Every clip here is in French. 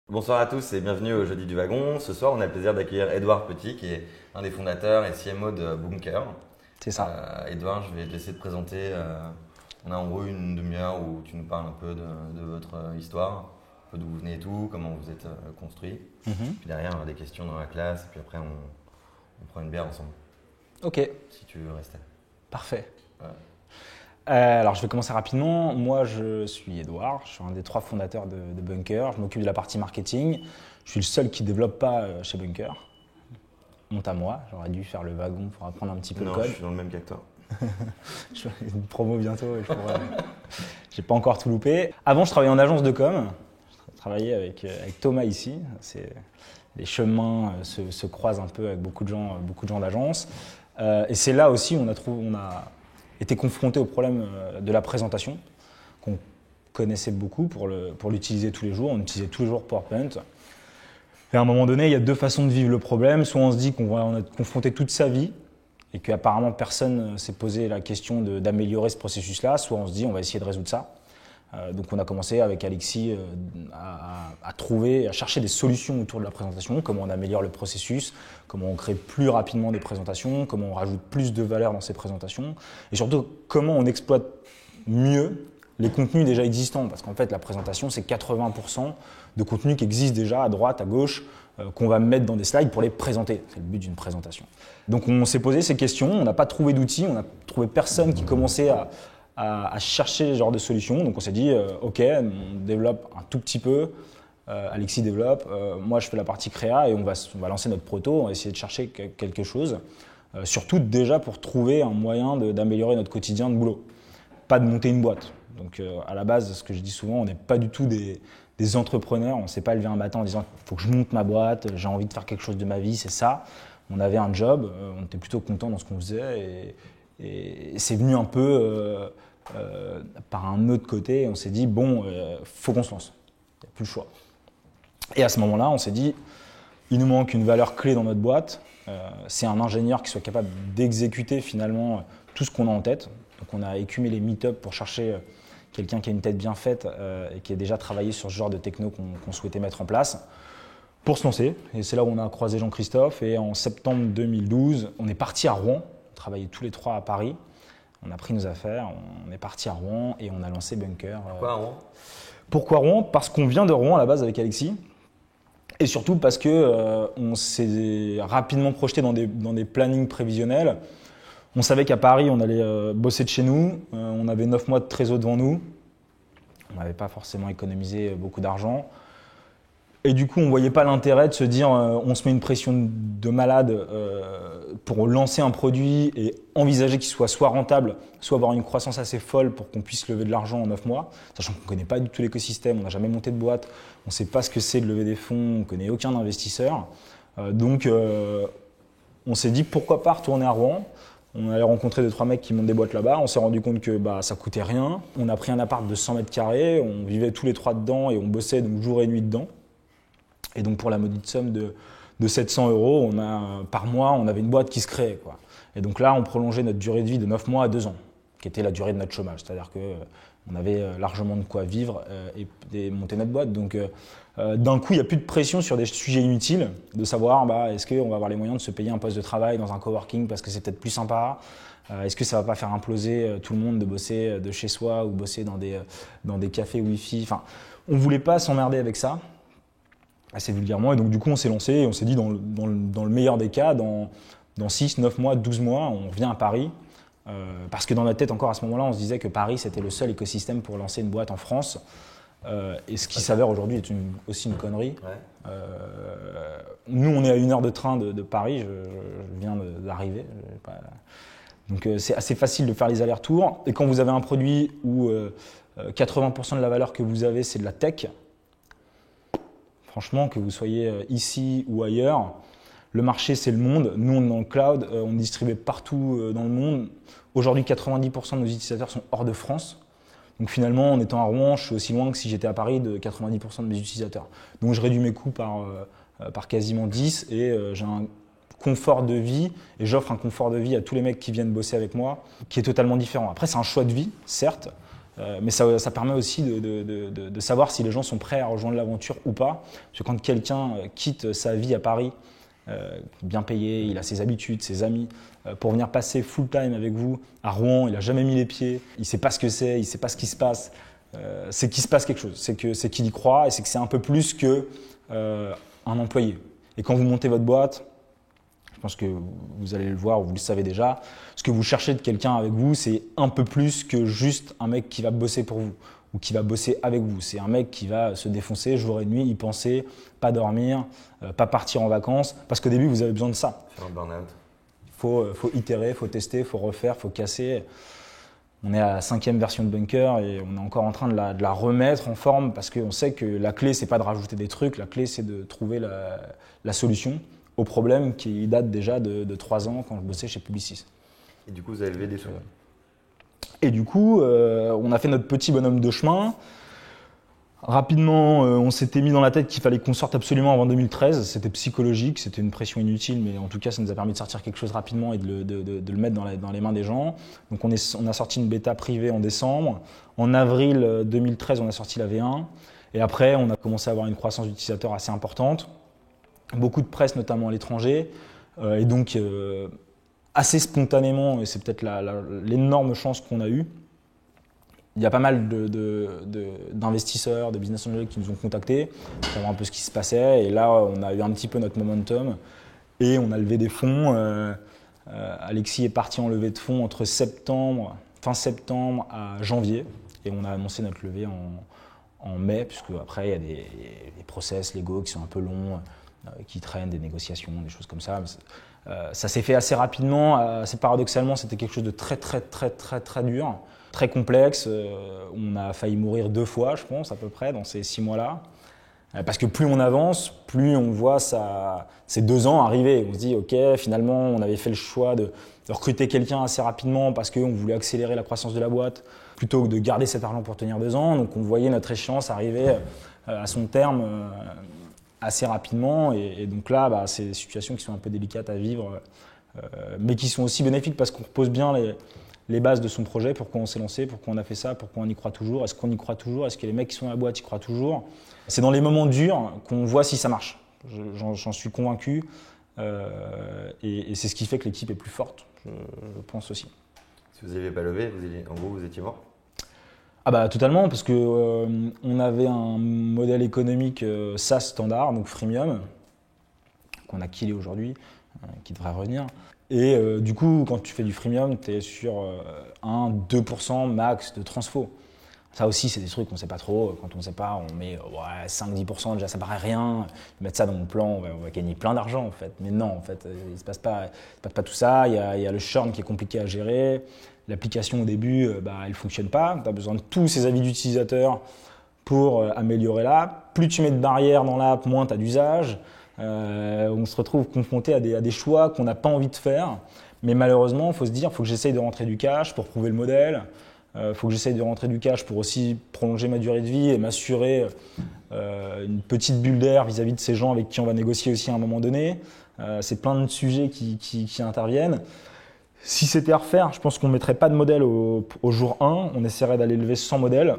Bonsoir à tous et bienvenue au Jeudi du Wagon. Ce soir, on a le plaisir d'accueillir Edouard Petit, qui est un des fondateurs et CMO de Bunker. C'est ça. Edouard, je vais te laisser te présenter. On a en gros une demi-heure où tu nous parles un peu de votre histoire, un peu d'où vous venez et tout, comment vous êtes construit. Mhm. Puis derrière, on a des questions dans la classe, et puis après, on prend une bière ensemble, Ok, si tu veux rester. parfait. Ouais. Alors, je vais commencer rapidement. Moi, je suis Edouard, je suis un des 3 fondateurs de Bunker. Je m'occupe de la partie marketing. Je suis le seul qui ne développe pas chez Bunker. Honte à moi, j'aurais dû faire le wagon pour apprendre un petit peu Non, le code. je suis dans le même cas que toi. Je fais une promo bientôt. J'ai pas encore tout loupé. Avant, je travaillais en agence de com. Je travaillais avec Thomas ici. Les chemins se croisent un peu avec beaucoup de gens d'agence. Et c'est là aussi où on a été confronté au problème de la présentation, qu'on connaissait beaucoup pour l'utiliser tous les jours. On utilisait tous les jours PowerPoint. Et à un moment donné, il y a 2 façons de vivre le problème. Soit on se dit qu'on va être confronté toute sa vie et qu'apparemment personne ne s'est posé la question d'améliorer ce processus-là, soit on se dit on va essayer de résoudre ça. Donc on a commencé avec Alexis à trouver, à chercher des solutions autour de la présentation, comment on améliore le processus, comment on crée plus rapidement des présentations, comment on rajoute plus de valeur dans ces présentations, et surtout comment on exploite mieux les contenus déjà existants. Parce qu'en fait la présentation c'est 80% de contenus qui existent déjà à droite, à gauche, qu'on va mettre dans des slides pour les présenter. C'est le but d'une présentation. Donc on s'est posé ces questions, on n'a pas trouvé d'outils, on n'a trouvé personne qui commençait à chercher ce genre de solution. Donc on s'est dit, ok, on développe un tout petit peu, Alexis développe, moi je fais la partie créa et on va lancer notre proto, on va essayer de chercher quelque chose, surtout déjà pour trouver un moyen d'améliorer notre quotidien de boulot, pas de monter une boîte. Donc à la base, ce que je dis souvent, on n'est pas du tout des entrepreneurs, on ne s'est pas levé un matin en disant il faut que je monte ma boîte, j'ai envie de faire quelque chose de ma vie, c'est ça. On avait un job, on était plutôt content dans ce qu'on faisait et c'est venu un peu par un autre côté. On s'est dit bon, faut qu'on se lance, il n'y a plus le choix. Et à ce moment-là, on s'est dit il nous manque une valeur clé dans notre boîte, c'est un ingénieur qui soit capable d'exécuter finalement tout ce qu'on a en tête. Donc on a écumé les meet-up pour chercher quelqu'un qui a une tête bien faite et qui a déjà travaillé sur ce genre de techno qu'on souhaitait mettre en place pour se lancer. Et c'est là où on a croisé Jean-Christophe et en septembre 2012, on est parti à Rouen, on travaillait tous les 3 à Paris, on a pris nos affaires, on est parti à Rouen et on a lancé Bunker. Pourquoi à Rouen ? Pourquoi Rouen ? Parce qu'on vient de Rouen à la base avec Alexis et surtout parce que on s'est rapidement projeté dans des plannings prévisionnels. On savait qu'à Paris, on allait bosser de chez nous, on avait 9 mois de trésor devant nous, on n'avait pas forcément économisé beaucoup d'argent. Et du coup, on ne voyait pas l'intérêt de se dire on se met une pression de malade pour lancer un produit et envisager qu'il soit rentable, soit avoir une croissance assez folle pour qu'on puisse lever de l'argent en 9 mois, sachant qu'on ne connaît pas du tout l'écosystème, on n'a jamais monté de boîte, on ne sait pas ce que c'est de lever des fonds, on ne connaît aucun investisseur. Donc, on s'est dit pourquoi pas retourner à Rouen. On allait rencontrer 2-3 mecs qui montent des boîtes là-bas. On s'est rendu compte que ça coûtait rien. On a pris un appart de 100 mètres carrés, on vivait tous les 3 dedans et on bossait donc jour et nuit dedans. Et donc pour la maudite somme de 700 €, par mois, on avait une boîte qui se créait, quoi. Et donc là, on prolongeait notre durée de vie de 9 mois à 2 ans, qui était la durée de notre chômage. C'est-à-dire qu'on avait largement de quoi vivre et monter notre boîte. Donc d'un coup, il n'y a plus de pression sur des sujets inutiles, de savoir est-ce qu'on va avoir les moyens de se payer un poste de travail dans un coworking parce que c'est peut-être plus sympa. Est-ce que ça ne va pas faire imploser tout le monde de bosser de chez soi ou bosser dans des cafés Wi-Fi. Enfin, on ne voulait pas s'emmerder avec ça, assez vulgairement. Et donc du coup, on s'est lancé et on s'est dit dans le meilleur des cas, dans 6, 9 mois, 12 mois, on revient à Paris. Parce que dans notre tête, encore à ce moment-là, on se disait que Paris, c'était le seul écosystème pour lancer une boîte en France. Et ce qui s'avère aujourd'hui est aussi une connerie. Ouais. Nous, on est à 1 heure de train de Paris, je viens d'arriver. Donc c'est assez facile de faire les allers-retours. Et quand vous avez un produit où 80% de la valeur que vous avez, c'est de la tech, franchement, que vous soyez ici ou ailleurs, le marché, c'est le monde. Nous, on est dans le cloud, on est distribué partout dans le monde. Aujourd'hui, 90% de nos utilisateurs sont hors de France. Donc finalement, en étant à Rouen, je suis aussi loin que si j'étais à Paris de 90% de mes utilisateurs. Donc je réduis mes coûts par quasiment 10 et j'ai un confort de vie et j'offre un confort de vie à tous les mecs qui viennent bosser avec moi qui est totalement différent. Après, c'est un choix de vie, certes, Mais ça permet aussi de savoir si les gens sont prêts à rejoindre l'aventure ou pas. Parce que quand quelqu'un quitte sa vie à Paris, bien payé, il a ses habitudes, ses amis, pour venir passer full time avec vous à Rouen, il n'a jamais mis les pieds, il ne sait pas ce que c'est, il ne sait pas ce qui se passe, c'est qu'il se passe quelque chose, c'est qu'il y croit et c'est que c'est un peu plus qu'un employé. Et quand vous montez votre boîte, je pense que vous allez le voir ou vous le savez déjà, ce que vous cherchez de quelqu'un avec vous, c'est un peu plus que juste un mec qui va bosser pour vous ou qui va bosser avec vous. C'est un mec qui va se défoncer jour et nuit, y penser, pas dormir, pas partir en vacances, parce qu'au début, vous avez besoin de ça. Faire un burn-out. Faut itérer, faut tester, faut refaire, faut casser. On est à la 5e version de Bunker et on est encore en train de la remettre en forme parce qu'on sait que la clé, c'est pas de rajouter des trucs, la clé, c'est de trouver la solution au problème qui date déjà de 3 ans quand je bossais chez Publicis. Et du coup, vous avez levé des fonds. Et du coup, on a fait notre petit bonhomme de chemin. Rapidement, on s'était mis dans la tête qu'il fallait qu'on sorte absolument avant 2013. C'était psychologique, c'était une pression inutile, mais en tout cas, ça nous a permis de sortir quelque chose rapidement et de le mettre dans les mains des gens. Donc, on a sorti une bêta privée en décembre. En avril 2013, on a sorti la V1. Et après, on a commencé à avoir une croissance d'utilisateurs assez importante. Beaucoup de presse, notamment à l'étranger. Et donc, assez spontanément, et c'est peut-être l'énorme chance qu'on a eue, il y a pas mal d'investisseurs, de business angels qui nous ont contactés pour voir un peu ce qui se passait. Et là, on a eu un petit peu notre momentum et on a levé des fonds. Alexis est parti en levée de fonds entre fin septembre à janvier. Et on a annoncé notre levée en mai, puisque après, il y a des process légaux qui sont un peu longs, qui traînent, des négociations, des choses comme ça. Ça s'est fait assez rapidement. Assez paradoxalement, c'était quelque chose de très, très, très, très, très dur. Très complexe, on a failli mourir 2 fois, je pense, à peu près, dans ces 6 mois-là. Parce que plus on avance, plus on voit ces 2 ans arriver. On se dit, ok, finalement, on avait fait le choix de recruter quelqu'un assez rapidement parce qu'on voulait accélérer la croissance de la boîte, plutôt que de garder cet argent pour tenir 2 ans. Donc on voyait notre échéance arriver à son terme assez rapidement. Et donc là, c'est des situations qui sont un peu délicates à vivre, mais qui sont aussi bénéfiques parce qu'on repose bien les bases de son projet, pourquoi on s'est lancé, pourquoi on a fait ça, pourquoi on y croit toujours, est-ce qu'on y croit toujours, est-ce que les mecs qui sont à la boîte y croient toujours. C'est dans les moments durs qu'on voit si ça marche. J'en suis convaincu et c'est ce qui fait que l'équipe est plus forte, je pense aussi. Si vous n'aviez pas levé, en gros, vous étiez mort ? Ah bah totalement, parce que on avait un modèle économique SaaS standard, donc freemium, qu'on a killé aujourd'hui, qui devrait revenir. Et du coup, quand tu fais du freemium, tu es sur 1-2% max de transfo. Ça aussi, c'est des trucs qu'on ne sait pas trop. Quand on ne sait pas, on met 5-10%, déjà ça paraît rien. Mettre ça dans mon plan, on va gagner plein d'argent en fait. Mais non, en fait, il ne se passe pas tout ça. Il y a le churn qui est compliqué à gérer. L'application au début, elle ne fonctionne pas. Tu as besoin de tous ces avis d'utilisateurs pour améliorer l'app. Plus tu mets de barrières dans l'app, moins tu as d'usage. On se retrouve confronté à des choix qu'on n'a pas envie de faire, mais malheureusement, il faut se dire, il faut que j'essaye de rentrer du cash pour prouver le modèle, il faut que j'essaye de rentrer du cash pour aussi prolonger ma durée de vie et m'assurer une petite bulle d'air vis-à-vis de ces gens avec qui on va négocier aussi à un moment donné. C'est plein de sujets qui interviennent. Si c'était à refaire, je pense qu'on ne mettrait pas de modèle au jour 1, on essaierait d'aller lever sans modèle,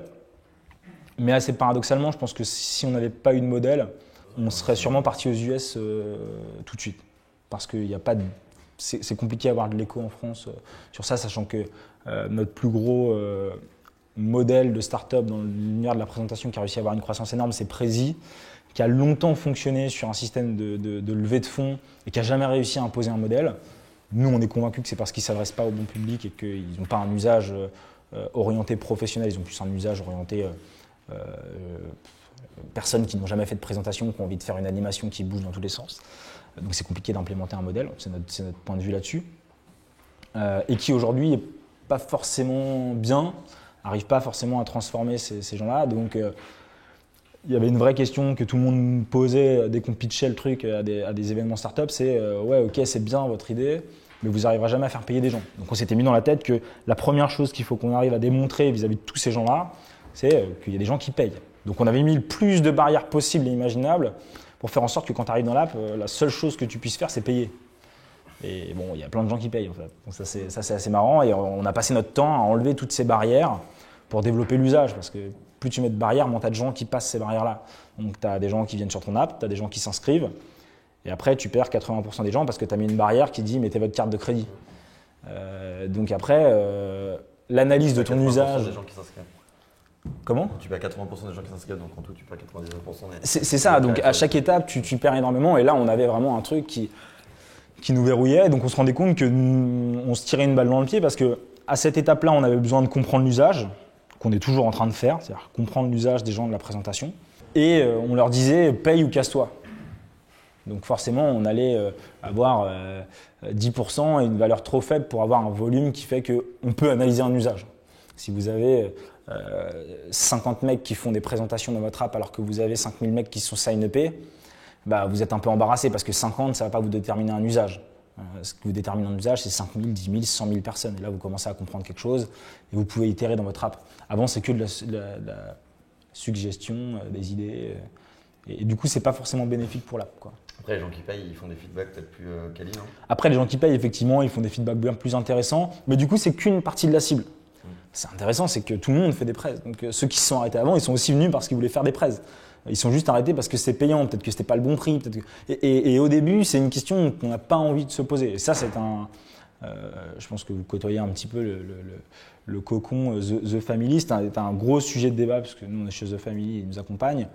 mais assez paradoxalement, je pense que si on n'avait pas eu de modèle, on serait sûrement parti aux US tout de suite. Parce qu'il n'y a pas de. C'est compliqué d'avoir de l'écho en France sur ça, sachant que notre plus gros modèle de start-up dans l'univers de la présentation qui a réussi à avoir une croissance énorme, c'est Prezi, qui a longtemps fonctionné sur un système de levée de fonds et qui n'a jamais réussi à imposer un modèle. Nous, on est convaincus que c'est parce qu'ils ne s'adressent pas au bon public et qu'ils n'ont pas un usage orienté professionnel, ils ont plus un usage orienté. Personnes qui n'ont jamais fait de présentation, qui ont envie de faire une animation qui bouge dans tous les sens. Donc c'est compliqué d'implémenter un modèle, c'est notre point de vue là-dessus. Et qui aujourd'hui n'est pas forcément bien, n'arrive pas forcément à transformer ces gens-là. Donc il y avait une vraie question que tout le monde posait dès qu'on pitchait le truc à des événements start-up, c'est ouais, ok, c'est bien votre idée, mais vous n'arriverez jamais à faire payer des gens. Donc on s'était mis dans la tête que la première chose qu'il faut qu'on arrive à démontrer vis-à-vis de tous ces gens-là, c'est qu'il y a des gens qui payent. Donc on avait mis le plus de barrières possibles et imaginables pour faire en sorte que quand tu arrives dans l'app, la seule chose que tu puisses faire, c'est payer. Et il y a plein de gens qui payent en fait. Donc ça c'est assez marrant et on a passé notre temps à enlever toutes ces barrières pour développer l'usage. Parce que plus tu mets de barrières, moins tu as de gens qui passent ces barrières-là. Donc tu as des gens qui viennent sur ton app, tu as des gens qui s'inscrivent. Et après, tu perds 80% des gens parce que tu as mis une barrière qui dit mettez votre carte de crédit. Donc après, l'analyse de ton usage. Des gens qui s'inscrivent. Comment ? Tu perds 80% des gens qui s'inscrivent, donc en tout, tu perds 99%. C'est ça, donc à chaque étape, tu perds énormément. Et là, on avait vraiment un truc qui nous verrouillait. Donc on se rendait compte qu'on se tirait une balle dans le pied parce qu'à cette étape-là, on avait besoin de comprendre l'usage, qu'on est toujours en train de faire, c'est-à-dire comprendre l'usage des gens de la présentation. Et on leur disait paye ou casse-toi. Donc forcément, on allait avoir 10% et une valeur trop faible pour avoir un volume qui fait qu'on peut analyser un usage. Si vous avez 50 mecs qui font des présentations dans votre app alors que vous avez 5000 mecs qui sont sign-upés, bah, vous êtes un peu embarrassé parce que 50, ça ne va pas vous déterminer un usage. Ce qui vous détermine un usage, c'est 5000, 10 000, 100 000 personnes. Et là, vous commencez à comprendre quelque chose et vous pouvez itérer dans votre app. Avant, c'est que de la suggestion, des idées. Et du coup, ce n'est pas forcément bénéfique pour l'app, quoi. Après, les gens qui payent, ils font des feedbacks peut-être plus quali, non ? Après, les gens qui payent, effectivement, ils font des feedbacks bien plus intéressants. Mais du coup, c'est qu'une partie de la cible. C'est intéressant, c'est que tout le monde fait des prêts. Donc ceux qui se sont arrêtés avant, ils sont aussi venus parce qu'ils voulaient faire des prêts. Ils sont juste arrêtés parce que c'est payant, peut-être que c'était pas le bon prix. Et au début, c'est une question qu'on n'a pas envie de se poser. Et ça, c'est je pense que vous côtoyez un petit peu le cocon The Family. C'est un gros sujet de débat parce que nous, on est chez The Family, ils nous accompagnent.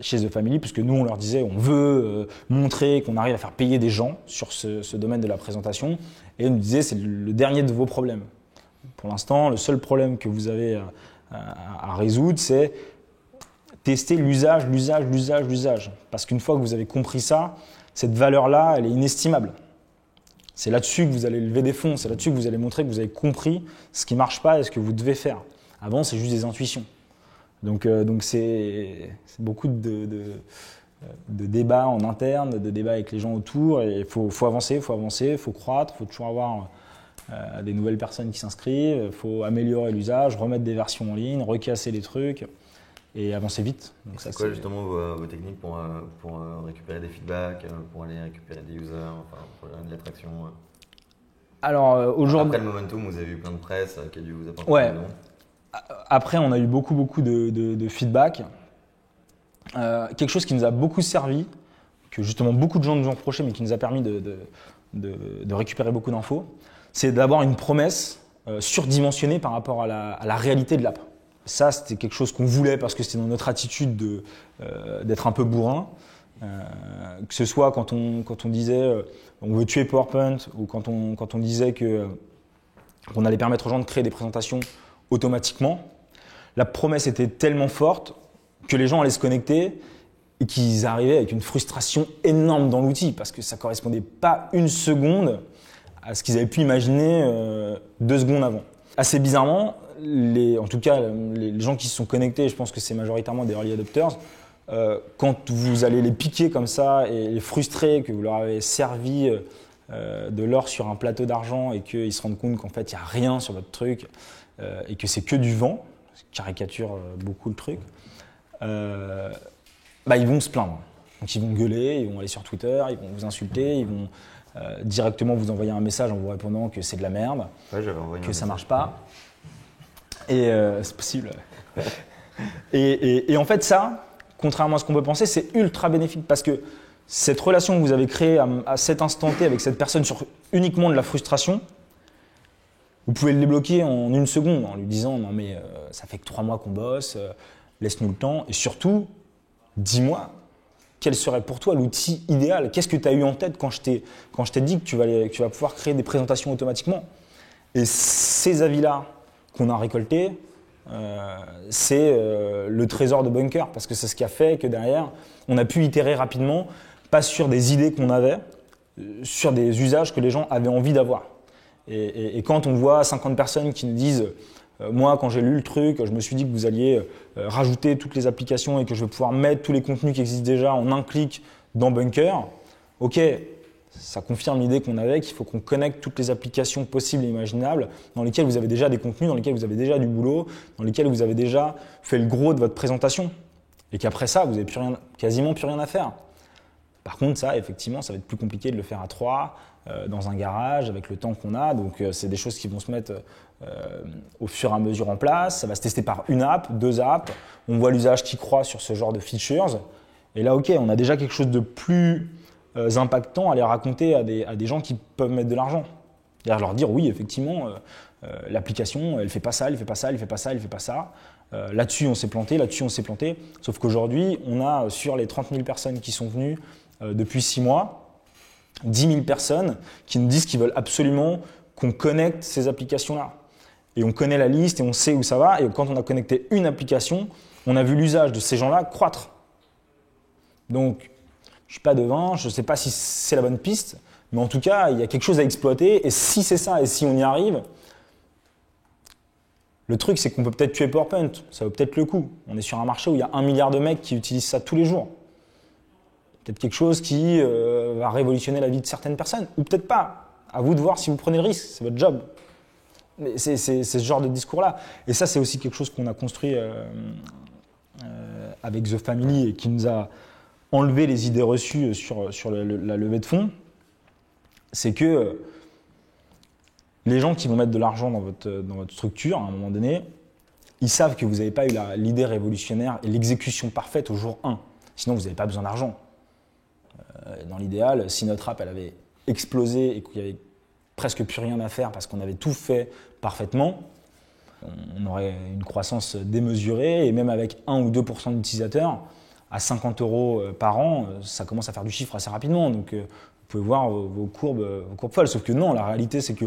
Chez The Family, puisque nous, on leur disait, on veut montrer qu'on arrive à faire payer des gens sur ce domaine de la présentation. Et ils nous disaient, c'est le dernier de vos problèmes. Pour l'instant, le seul problème que vous avez à résoudre, c'est tester l'usage. Parce qu'une fois que vous avez compris ça, cette valeur-là, elle est inestimable. C'est là-dessus que vous allez lever des fonds, c'est là-dessus que vous allez montrer que vous avez compris ce qui ne marche pas et ce que vous devez faire. Avant, c'est juste des intuitions. Donc c'est beaucoup de débats en interne, de débats avec les gens autour. Et il faut avancer, il faut croître, il faut toujours avoir des nouvelles personnes qui s'inscrivent, il faut améliorer l'usage, remettre des versions en ligne, recasser les trucs et avancer vite. Donc c'est quoi justement vos techniques pour récupérer des feedbacks, pour aller récupérer des users, enfin, pour de l'attraction Alors aujourd'hui. Après le momentum, vous avez eu plein de presse qui a dû vous apporter ouais. des dons. Après, on a eu beaucoup de feedback. Quelque chose qui nous a beaucoup servi, que justement beaucoup de gens nous ont reproché, mais qui nous a permis de récupérer beaucoup d'infos, c'est d'avoir une promesse surdimensionnée par rapport à la réalité de l'app. Ça, c'était quelque chose qu'on voulait parce que c'était dans notre attitude d'être un peu bourrin. Que ce soit quand on disait on veut tuer PowerPoint ou quand on disait qu'on allait permettre aux gens de créer des présentations automatiquement, la promesse était tellement forte que les gens allaient se connecter et qu'ils arrivaient avec une frustration énorme dans l'outil parce que ça ne correspondait pas une seconde à ce qu'ils avaient pu imaginer 2 secondes avant. Assez bizarrement, en tout cas les gens qui se sont connectés, je pense que c'est majoritairement des early adopters, quand vous allez les piquer comme ça et les frustrer, que vous leur avez servi de l'or sur un plateau d'argent et qu'ils se rendent compte qu'en fait il n'y a rien sur votre truc, et que c'est que du vent, caricature beaucoup le truc, ils vont se plaindre. Donc ils vont gueuler, ils vont aller sur Twitter, ils vont vous insulter, ils vont directement vous envoyer un message en vous répondant que c'est de la merde, que ça marche pas. Et c'est possible. Et en fait ça, contrairement à ce qu'on peut penser, c'est ultra bénéfique parce que cette relation que vous avez créée à cet instant T avec cette personne sur uniquement de la frustration, vous pouvez le débloquer en 1 seconde en lui disant « Non mais ça fait que 3 mois qu'on bosse, laisse-nous le temps. Et surtout, dis-moi, quel serait pour toi l'outil idéal ? Qu'est-ce que tu as eu en tête quand je t'ai dit que tu vas pouvoir créer des présentations automatiquement ?» Et ces avis-là qu'on a récoltés, c'est le trésor de Bunker parce que c'est ce qui a fait que derrière, on a pu itérer rapidement, pas sur des idées qu'on avait, sur des usages que les gens avaient envie d'avoir. Et quand on voit 50 personnes qui nous disent moi, quand j'ai lu le truc, je me suis dit que vous alliez rajouter toutes les applications et que je vais pouvoir mettre tous les contenus qui existent déjà en un clic dans Bunker. Ok, ça confirme l'idée qu'on avait qu'il faut qu'on connecte toutes les applications possibles et imaginables dans lesquelles vous avez déjà des contenus, dans lesquelles vous avez déjà du boulot, dans lesquelles vous avez déjà fait le gros de votre présentation. Et qu'après ça, vous n'avez quasiment plus rien à faire. Par contre, ça, effectivement, ça va être plus compliqué de le faire à 3, dans un garage avec le temps qu'on a. Donc c'est des choses qui vont se mettre au fur et à mesure en place. Ça va se tester par une app, 2 apps. On voit l'usage qui croît sur ce genre de features. Et là, ok, on a déjà quelque chose de plus impactant à les raconter à des gens qui peuvent mettre de l'argent. C'est-à-dire leur dire oui, effectivement, l'application, elle fait pas ça, elle fait pas ça, elle fait pas ça, elle fait pas ça. Là-dessus, on s'est planté, là-dessus, on s'est planté. Sauf qu'aujourd'hui, on a sur les 30 000 personnes qui sont venues depuis 6 mois, 10 000 personnes qui nous disent qu'ils veulent absolument qu'on connecte ces applications-là. Et on connaît la liste et on sait où ça va. Et quand on a connecté une application, on a vu l'usage de ces gens-là croître. Donc, je ne suis pas devin, je ne sais pas si c'est la bonne piste, mais en tout cas, il y a quelque chose à exploiter. Et si c'est ça, et si on y arrive, le truc, c'est qu'on peut peut-être tuer PowerPoint. Ça vaut peut-être le coup. On est sur un marché où il y a 1 milliard de mecs qui utilisent ça tous les jours. Peut-être quelque chose qui va révolutionner la vie de certaines personnes, ou peut-être pas. À vous de voir si vous prenez le risque, c'est votre job. Mais c'est ce genre de discours-là. Et ça, c'est aussi quelque chose qu'on a construit avec The Family et qui nous a enlevé les idées reçues sur la levée de fonds. C'est que les gens qui vont mettre de l'argent dans votre structure, à un moment donné, ils savent que vous n'avez pas eu l'idée révolutionnaire et l'exécution parfaite au jour 1. Sinon, vous n'avez pas besoin d'argent. Dans l'idéal, si notre app elle avait explosé et qu'il n'y avait presque plus rien à faire parce qu'on avait tout fait parfaitement, on aurait une croissance démesurée et même avec 1 ou 2% d'utilisateurs, à 50 € par an, ça commence à faire du chiffre assez rapidement. Donc, vous pouvez voir vos courbes folles. Sauf que non, la réalité, c'est que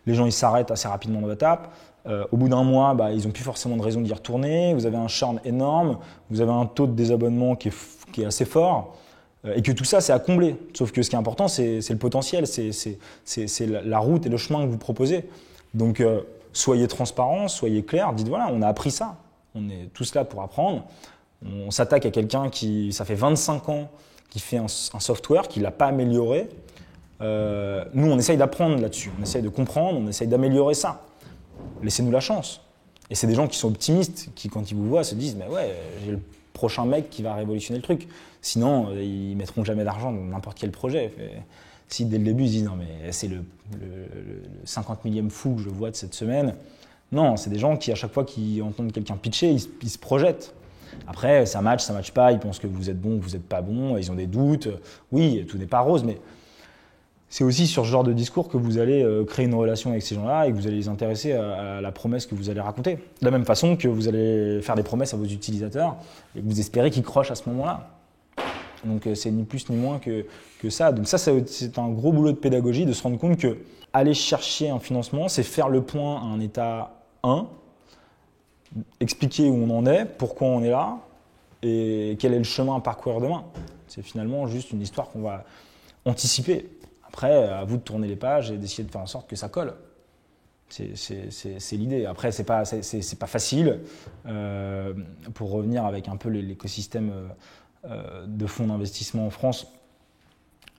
les gens ils s'arrêtent assez rapidement dans votre app. Au bout d'un mois, ils n'ont plus forcément de raison d'y retourner. Vous avez un churn énorme. Vous avez un taux de désabonnement qui est assez fort. Et que tout ça, c'est à combler. Sauf que ce qui est important, c'est le potentiel, c'est la route et le chemin que vous proposez. Donc, soyez transparents, soyez clairs, dites voilà, on a appris ça. On est tous là pour apprendre. On s'attaque à quelqu'un qui, ça fait 25 ans, qui fait un software, qui ne l'a pas amélioré. Nous, on essaye d'apprendre là-dessus. On essaye de comprendre, on essaye d'améliorer ça. Laissez-nous la chance. Et c'est des gens qui sont optimistes, qui, quand ils vous voient, se disent mais ouais, j'ai le prochain mec qui va révolutionner le truc. Sinon, ils ne mettront jamais d'argent dans n'importe quel projet. Si dès le début, ils disent non, mais c'est le 50 millième fou que je vois de cette semaine. Non, c'est des gens qui, à chaque fois qu'ils entendent quelqu'un pitcher, ils se projettent. Après, ça match pas, ils pensent que vous êtes bon ou vous n'êtes pas bon, ils ont des doutes. Oui, tout n'est pas rose, mais c'est aussi sur ce genre de discours que vous allez créer une relation avec ces gens-là et que vous allez les intéresser à la promesse que vous allez raconter. De la même façon que vous allez faire des promesses à vos utilisateurs et que vous espérez qu'ils crochent à ce moment-là. Donc c'est ni plus ni moins que ça. Donc ça, c'est un gros boulot de pédagogie, de se rendre compte que aller chercher un financement, c'est faire le point à un état 1, expliquer où on en est, pourquoi on est là et quel est le chemin à parcourir demain. C'est finalement juste une histoire qu'on va anticiper. Après, à vous de tourner les pages et d'essayer de faire en sorte que ça colle. C'est l'idée. Après, c'est pas facile. Pour revenir avec un peu l'écosystème de fonds d'investissement en France,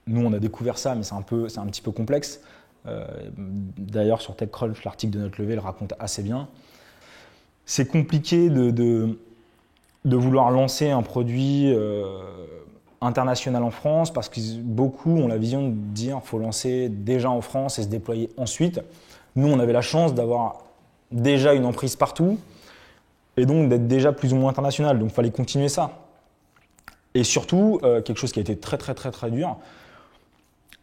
nous, on a découvert ça, mais c'est un petit peu complexe. D'ailleurs, sur TechCrunch, l'article de notre levée le raconte assez bien. C'est compliqué de vouloir lancer un produit international en France parce que beaucoup ont la vision de dire qu'il faut lancer déjà en France et se déployer ensuite. Nous, on avait la chance d'avoir déjà une emprise partout et donc d'être déjà plus ou moins international. Donc, il fallait continuer ça. Et surtout, quelque chose qui a été très, très, très, très dur,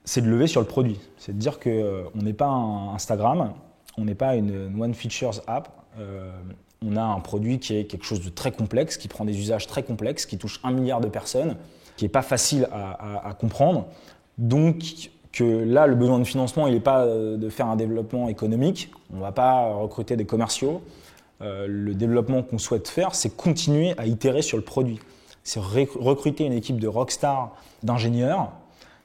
c'est de lever sur le produit. C'est de dire qu'on n'est pas un Instagram, on n'est pas une One Features app. On a un produit qui est quelque chose de très complexe, qui prend des usages très complexes, qui touche 1 milliard de personnes, qui n'est pas facile à comprendre. Donc, que là, le besoin de financement, il n'est pas de faire un développement économique. On ne va pas recruter des commerciaux. Le développement qu'on souhaite faire, c'est continuer à itérer sur le produit. C'est recruter une équipe de rockstars, d'ingénieurs,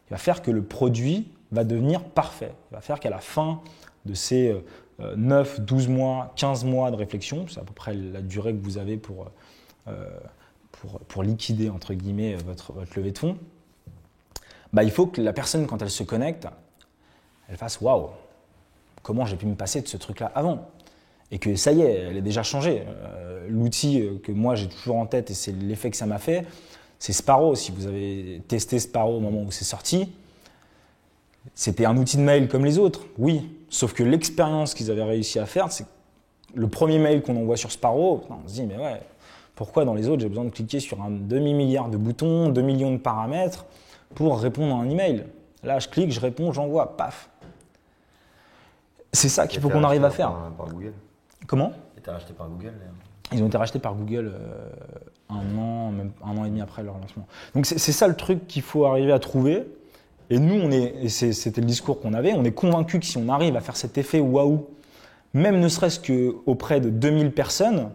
qui va faire que le produit va devenir parfait. Il va faire qu'à la fin de ces 9, 12 mois, 15 mois de réflexion, c'est à peu près la durée que vous avez pour liquider, entre guillemets, votre levée de fonds, il faut que la personne, quand elle se connecte, elle fasse « Waouh, comment j'ai pu me passer de ce truc-là avant ?» Et que ça y est, elle est déjà changée. L'outil que moi j'ai toujours en tête, et c'est l'effet que ça m'a fait, c'est Sparrow. Si vous avez testé Sparrow au moment où c'est sorti, C'était un outil de mail comme les autres, oui. Sauf que l'expérience qu'ils avaient réussi à faire, c'est le premier mail qu'on envoie sur Sparrow, on se dit, mais ouais, pourquoi dans les autres, j'ai besoin de cliquer sur un demi-milliard de boutons, 2 millions de paramètres pour répondre à un email. Là, je clique, je réponds, j'envoie, paf. C'est ça qu'il faut qu'on arrive à faire. Par Google. Comment? Ils ont été rachetés par Google d'ailleurs. Ils ont été rachetés par Google même un an et demi après leur lancement. Donc c'est ça le truc qu'il faut arriver à trouver. Et nous, c'était le discours qu'on avait, on est convaincus que si on arrive à faire cet effet waouh, même ne serait-ce qu'auprès de 2000 personnes,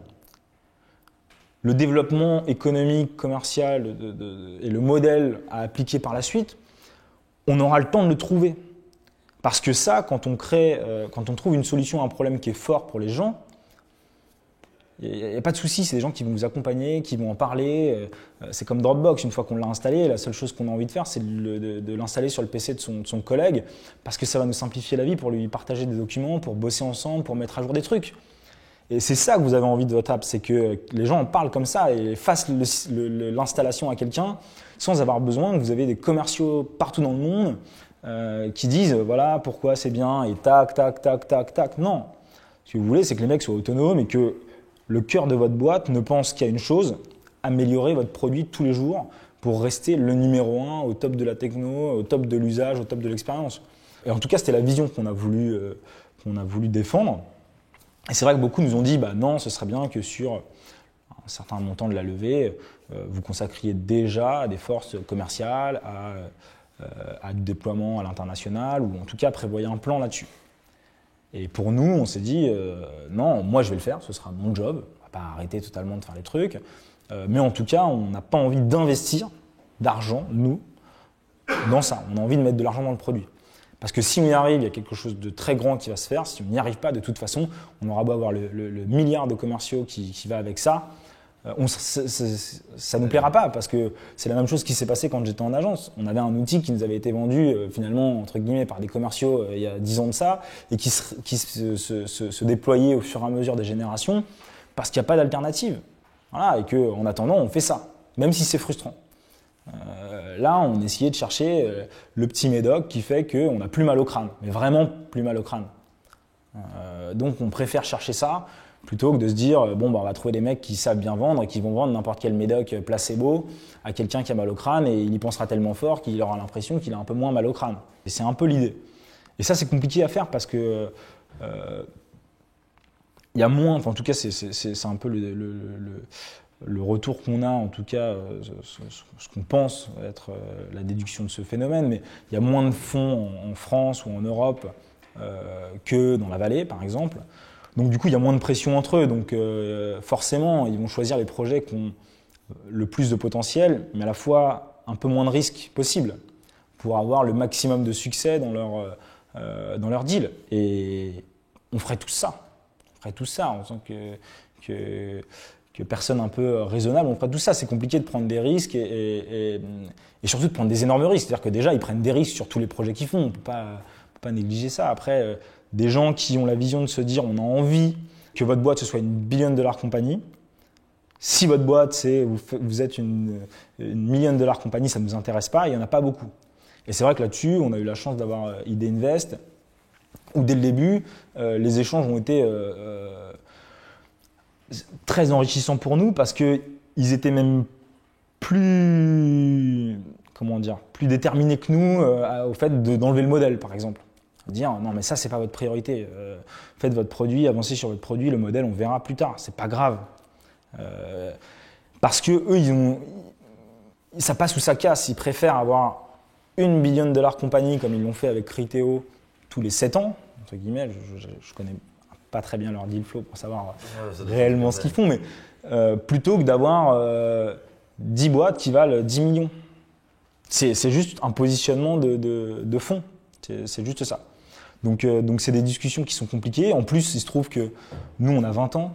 le développement économique, commercial et le modèle à appliquer par la suite, on aura le temps de le trouver. Parce que ça, quand on trouve une solution à un problème qui est fort pour les gens, il n'y a pas de souci, c'est des gens qui vont vous accompagner, qui vont en parler. C'est comme Dropbox, une fois qu'on l'a installé, la seule chose qu'on a envie de faire, c'est de l'installer sur le PC de son collègue, parce que ça va nous simplifier la vie pour lui partager des documents, pour bosser ensemble, pour mettre à jour des trucs. Et c'est ça que vous avez envie de votre app, c'est que les gens en parlent comme ça et fassent l'installation à quelqu'un sans avoir besoin que vous avez des commerciaux partout dans le monde qui disent voilà pourquoi c'est bien et tac, tac, tac, tac, tac. Non. Ce que vous voulez, c'est que les mecs soient autonomes et que le cœur de votre boîte ne pense qu'à une chose, améliorer votre produit tous les jours pour rester le numéro 1 au top de la techno, au top de l'usage, au top de l'expérience. Et en tout cas, c'était la vision qu'on a voulu défendre. Et c'est vrai que beaucoup nous ont dit bah non, ce serait bien que sur un certain montant de la levée, vous consacriez déjà des forces commerciales à du déploiement à l'international ou en tout cas prévoyez un plan là-dessus. Et pour nous, on s'est dit non, moi je vais le faire, ce sera mon job, on va pas arrêter totalement de faire les trucs, mais en tout cas, on n'a pas envie d'investir d'argent, nous, dans ça. On a envie de mettre de l'argent dans le produit. Parce que si on y arrive, il y a quelque chose de très grand qui va se faire. Si on n'y arrive pas, de toute façon, on aura beau avoir le milliard de commerciaux qui va avec ça. Ça ne nous plaira pas parce que c'est la même chose qui s'est passé quand j'étais en agence. On avait un outil qui nous avait été vendu finalement entre guillemets par des commerciaux il y a 10 ans de ça et qui se déployait au fur et à mesure des générations parce qu'il n'y a pas d'alternative. Voilà, et qu'en attendant, on fait ça, même si c'est frustrant. Là, on essayait de chercher le petit médoc qui fait qu'on n'a plus mal au crâne, mais vraiment plus mal au crâne. Donc on préfère chercher ça plutôt que de se dire bon bah on va trouver des mecs qui savent bien vendre et qui vont vendre n'importe quel médoc placebo à quelqu'un qui a mal au crâne et il y pensera tellement fort qu'il aura l'impression qu'il a un peu moins mal au crâne. Et c'est un peu l'idée. Et ça c'est compliqué à faire parce que il y a moins, enfin en tout cas c'est un peu le retour qu'on a, en tout cas, ce qu'on pense être la déduction de ce phénomène, mais il y a moins de fonds en France ou en Europe que dans la vallée, par exemple. Donc du coup, il y a moins de pression entre eux. Donc forcément, ils vont choisir les projets qui ont le plus de potentiel, mais à la fois un peu moins de risques possible pour avoir le maximum de succès dans leur deal. Et on ferait tout ça. On ferait tout ça en tant que personne un peu raisonnable, on ferait tout ça. C'est compliqué de prendre des risques et surtout de prendre des énormes risques. C'est-à-dire que déjà, ils prennent des risques sur tous les projets qu'ils font. On ne peut pas négliger ça. Après, des gens qui ont la vision de se dire on a envie que votre boîte ce soit une billion-dollar compagnie. Si votre boîte, vous êtes une million-dollar compagnie, ça ne nous intéresse pas, il n'y en a pas beaucoup. Et c'est vrai que là-dessus, on a eu la chance d'avoir ID Invest, où dès le début, les échanges ont été très enrichissants pour nous parce qu'ils étaient même plus déterminés que nous au fait d'enlever le modèle, par exemple. Dire non mais ça c'est pas votre priorité, faites votre produit, avancez sur votre produit, le modèle on verra plus tard, c'est pas grave. Parce que eux ça passe ou ça casse, ils préfèrent avoir une billion-dollar compagnie comme ils l'ont fait avec Criteo tous les 7 ans, entre guillemets, je connais pas très bien leur deal flow pour savoir réellement ce qu'ils font, mais plutôt que d'avoir 10 boîtes qui valent 10 millions. C'est juste un positionnement de fond, c'est juste ça. Donc c'est des discussions qui sont compliquées. En plus, il se trouve que nous, on a 20 ans,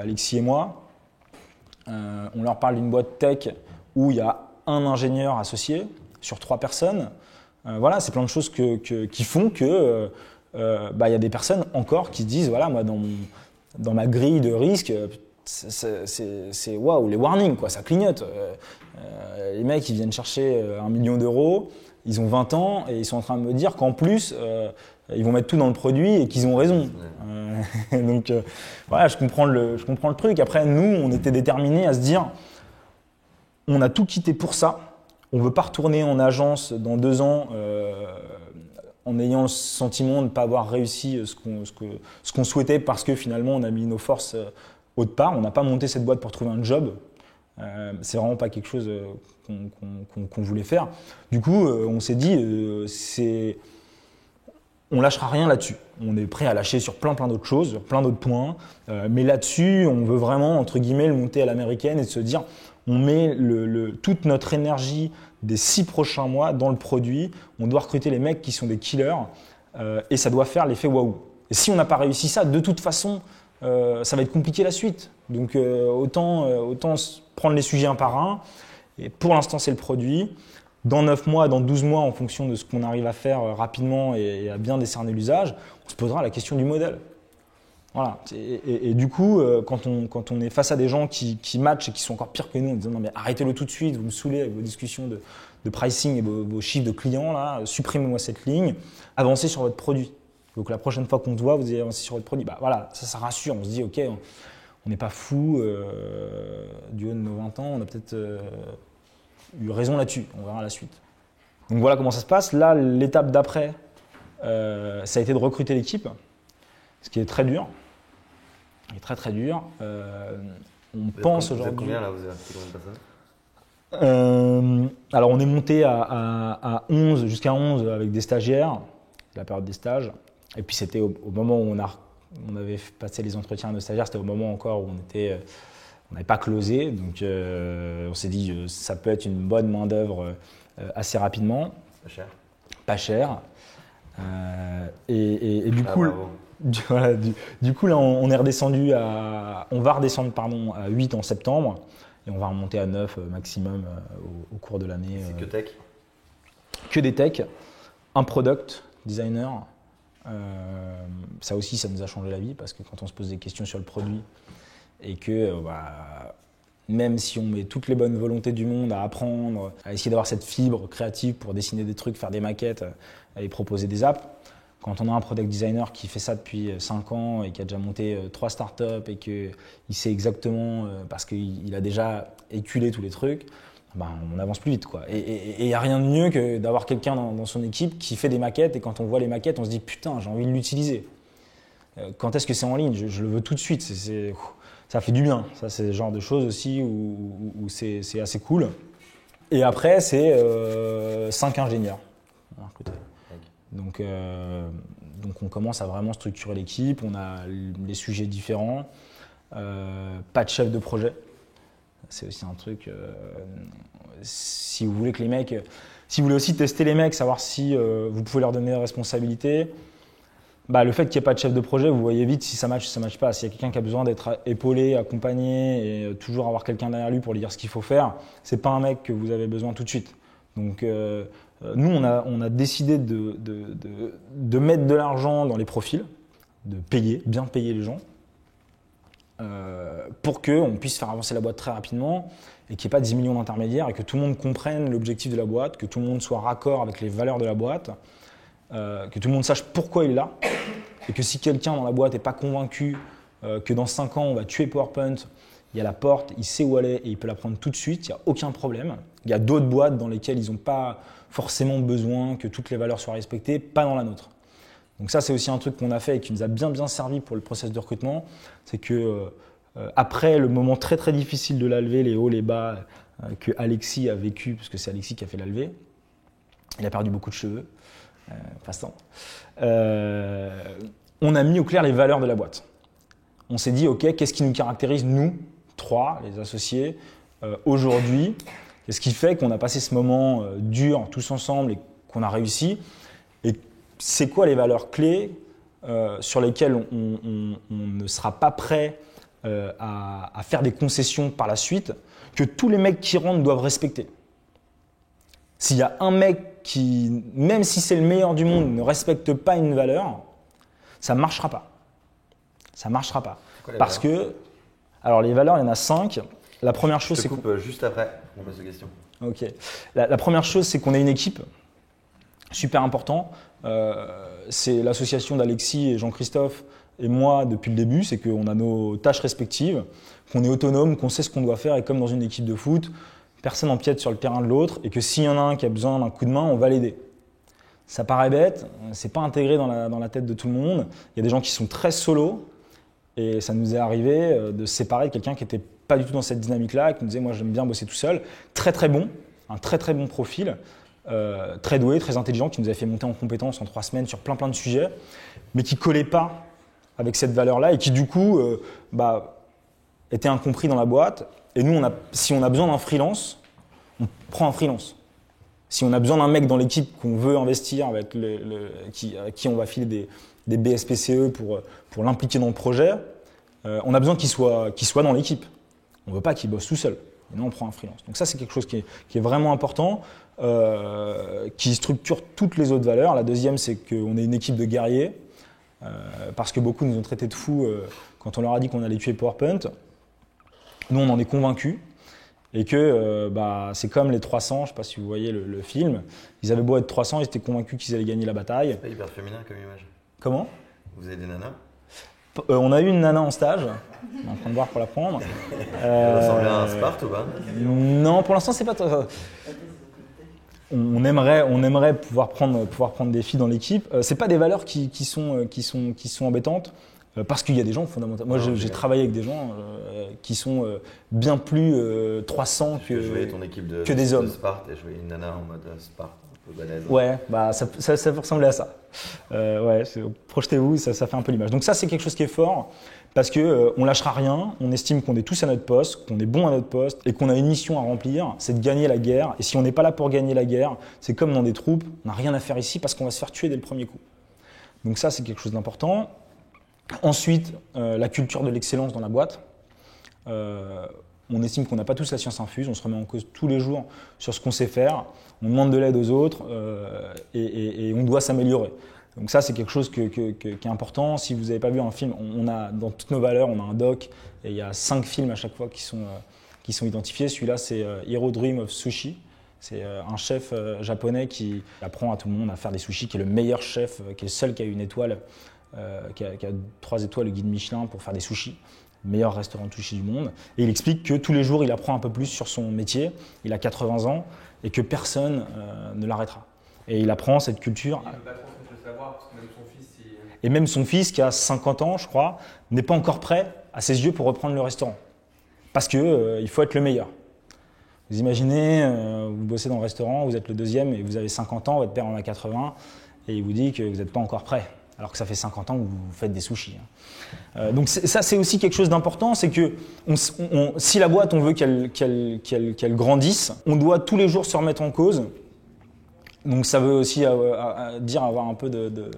Alexis et moi. On leur parle d'une boîte tech où il y a un ingénieur associé sur 3 personnes. Voilà, c'est plein de choses qui font que y a des personnes encore qui disent voilà, moi dans ma grille de risque, c'est waouh, les warnings, quoi, ça clignote. Les mecs ils viennent chercher 1 million d'euros, ils ont 20 ans et ils sont en train de me dire qu'en plus, ils vont mettre tout dans le produit et qu'ils ont raison. Donc voilà, je comprends le truc. Après, nous, on était déterminés à se dire, on a tout quitté pour ça. On ne veut pas retourner en agence dans 2 ans en ayant le sentiment de ne pas avoir réussi ce qu'on souhaitait parce que finalement, on a mis nos forces autre part. On n'a pas monté cette boîte pour trouver un job. C'est vraiment pas quelque chose qu'on voulait faire. Du coup, on s'est dit, on lâchera rien là-dessus. On est prêt à lâcher sur plein d'autres choses, plein d'autres points. Mais là-dessus, on veut vraiment, entre guillemets, le monter à l'américaine et se dire, on met toute notre énergie des 6 prochains mois dans le produit. On doit recruter les mecs qui sont des killers et ça doit faire l'effet waouh. Et si on n'a pas réussi ça, de toute façon, ça va être compliqué la suite. Donc autant prendre les sujets un par un. Et pour l'instant, c'est le produit. Dans 9 mois, dans 12 mois, en fonction de ce qu'on arrive à faire rapidement et à bien décerner l'usage, on se posera la question du modèle. Voilà. Et du coup, quand on est face à des gens qui matchent et qui sont encore pires que nous, en disant non mais arrêtez-le tout de suite, vous me saoulez avec vos discussions de pricing et vos chiffres de clients, là, supprimez-moi cette ligne, avancez sur votre produit. Donc la prochaine fois qu'on se voit, vous allez avancer sur votre produit. Bah, voilà, ça rassure, on se dit ok, on n'est pas fou, du haut de nos 20 ans, on a peut-être eu raison là-dessus, on verra la suite. Donc voilà comment ça se passe. Là, l'étape d'après, ça a été de recruter l'équipe, ce qui est très dur. Il est très dur. On pense aujourd'hui. Vous êtes combien là? Vous avez combien de personnes? Alors on est monté à 11, jusqu'à 11 avec des stagiaires, la période des stages. Et puis c'était au moment où on avait passé les entretiens de stagiaires, c'était au moment encore où on n'avait pas closé. Donc on s'est dit ça peut être une bonne main d'œuvre assez rapidement. Pas cher. Pas cher. Et du coup. Bravo. Voilà, du coup, là, on va redescendre à 8 en septembre et on va remonter à 9 maximum au cours de l'année. C'est que tech? Que des tech, un product designer. Ça aussi, ça nous a changé la vie parce que quand on se pose des questions sur le produit et que même si on met toutes les bonnes volontés du monde à apprendre, à essayer d'avoir cette fibre créative pour dessiner des trucs, faire des maquettes et proposer des apps, quand on a un product designer qui fait ça depuis 5 ans et qui a déjà monté 3 startups et qu'il sait exactement, parce qu'il a déjà éculé tous les trucs, on avance plus vite, quoi. Et il n'y a rien de mieux que d'avoir quelqu'un dans son équipe qui fait des maquettes et quand on voit les maquettes, on se dit putain, j'ai envie de l'utiliser. Quand est-ce que c'est en ligne? Je le veux tout de suite. Ça fait du bien. Ça, c'est le genre de choses aussi où c'est assez cool. Et après, c'est 5 ingénieurs. Donc on commence à vraiment structurer l'équipe, on a les sujets différents, pas de chef de projet, c'est aussi un truc, si vous voulez que les mecs, si vous voulez aussi tester les mecs, savoir si vous pouvez leur donner des responsabilités, le fait qu'il n'y ait pas de chef de projet, vous voyez vite si ça match pas. S'il y a quelqu'un qui a besoin d'être épaulé, accompagné et toujours avoir quelqu'un derrière lui pour lui dire ce qu'il faut faire, c'est pas un mec que vous avez besoin tout de suite. Donc nous, on a décidé de mettre de l'argent dans les profils, de bien payer les gens, pour qu'on puisse faire avancer la boîte très rapidement et qu'il n'y ait pas 10 millions d'intermédiaires et que tout le monde comprenne l'objectif de la boîte, que tout le monde soit raccord avec les valeurs de la boîte, que tout le monde sache pourquoi il est là et que si quelqu'un dans la boîte n'est pas convaincu que dans 5 ans on va tuer PowerPoint, il y a la porte, il sait où elle est et il peut la prendre tout de suite, il n'y a aucun problème. Il y a d'autres boîtes dans lesquelles ils n'ont pas forcément besoin que toutes les valeurs soient respectées, pas dans la nôtre. Donc ça, c'est aussi un truc qu'on a fait et qui nous a bien servi pour le process de recrutement. C'est que après le moment très difficile de la levée, les hauts, les bas, que Alexis a vécu, parce que c'est Alexis qui a fait la levée, il a perdu beaucoup de cheveux, passant. On a mis au clair les valeurs de la boîte. On s'est dit, ok, qu'est-ce qui nous caractérise, nous, 3, les associés, aujourd'hui? Qu'est-ce qui fait qu'on a passé ce moment dur tous ensemble et qu'on a réussi? Et c'est quoi les valeurs clés sur lesquelles on ne sera pas prêt à faire des concessions par la suite, que tous les mecs qui rentrent doivent respecter? S'il y a un mec qui, même si c'est le meilleur du monde, ne respecte pas une valeur, ça ne marchera pas. Ça ne marchera pas. Parce que, alors les valeurs, il y en a 5. La première chose, c'est qu'on peut juste après, on pose des questions. Ok. La première chose, c'est qu'on est une équipe. super important. C'est l'association d'Alexis et Jean-Christophe et moi depuis le début, c'est qu'on a nos tâches respectives, qu'on est autonome, qu'on sait ce qu'on doit faire, et comme dans une équipe de foot, personne n'empiète sur le terrain de l'autre, et que s'il y en a un qui a besoin d'un coup de main, on va l'aider. Ça paraît bête, c'est pas intégré dans la tête de tout le monde. Il y a des gens qui sont très solo, et ça nous est arrivé de se séparer de quelqu'un qui n'était pas du tout dans cette dynamique-là, qui nous disait moi j'aime bien bosser tout seul, très très bon, un très très bon profil, très doué, très intelligent, qui nous a fait monter en compétences en 3 semaines sur plein de sujets, mais qui ne collait pas avec cette valeur-là et qui du coup était incompris dans la boîte. Et nous, si on a besoin d'un freelance, on prend un freelance. Si on a besoin d'un mec dans l'équipe qu'on veut investir, avec à qui on va filer des BSPCE pour l'impliquer dans le projet, on a besoin qu'il soit dans l'équipe. On ne veut pas qu'il bosse tout seul. Et nous, on prend un freelance. Donc ça, c'est quelque chose qui est vraiment important, qui structure toutes les autres valeurs. La deuxième, c'est qu'on est une équipe de guerriers, parce que beaucoup nous ont traités de fous quand on leur a dit qu'on allait tuer PowerPoint. Nous, on en est convaincus. Et que c'est comme les 300, je ne sais pas si vous voyez le film, ils avaient beau être 300, ils étaient convaincus qu'ils allaient gagner la bataille. C'est pas hyper féminin comme image. Comment ? Vous avez des nanas ? On a eu une nana en stage, on est en train de voir pour la prendre. Elle ressemblait à un Sparte ou pas ? Non, pour l'instant, c'est pas... On aimerait pouvoir prendre des filles dans l'équipe. C'est pas des valeurs qui sont embêtantes. Parce qu'il y a des gens fondamentalement. Moi, j'ai travaillé avec des gens qui sont bien plus 300 que des hommes. De Sparte et je voyais une nana en mode Sparte, un peu balèze. Ouais, ça peut ressembler à ça. Projetez-vous, ça fait un peu l'image. Donc ça, c'est quelque chose qui est fort parce qu'on lâchera rien. On estime qu'on est tous à notre poste, qu'on est bon à notre poste et qu'on a une mission à remplir, c'est de gagner la guerre. Et si on n'est pas là pour gagner la guerre, c'est comme dans des troupes, on n'a rien à faire ici parce qu'on va se faire tuer dès le premier coup. Donc ça, c'est quelque chose d'important. Ensuite, la culture de l'excellence dans la boîte. On estime qu'on n'a pas tous la science infuse, on se remet en cause tous les jours sur ce qu'on sait faire, on demande de l'aide aux autres et on doit s'améliorer. Donc ça, c'est quelque chose qui est important. Si vous n'avez pas vu un film, on a dans toutes nos valeurs, on a un doc et il y a 5 films à chaque fois qui sont identifiés. Celui-là, c'est Hero Dream of Sushi. C'est un chef japonais qui apprend à tout le monde à faire des sushis, qui est le meilleur chef, qui est le seul qui a une étoile. Qui a 3 étoiles le guide Michelin pour faire des sushis, meilleur restaurant de sushis du monde. Et il explique que tous les jours, il apprend un peu plus sur son métier. Il a 80 ans et que personne ne l'arrêtera. Et il apprend cette culture. Il ne peut pas trop le savoir parce que même son fils. Et même son fils, qui a 50 ans, je crois, n'est pas encore prêt à ses yeux pour reprendre le restaurant. Parce qu'il faut être le meilleur. Vous imaginez, vous bossez dans le restaurant, vous êtes le deuxième et vous avez 50 ans, votre père en a 80 et il vous dit que vous n'êtes pas encore prêt. Alors que ça fait 50 ans que vous faites des sushis. Donc ça, c'est aussi quelque chose d'important, c'est que si la boîte, on veut qu'elle grandisse, on doit tous les jours se remettre en cause. Donc ça veut aussi dire avoir un peu de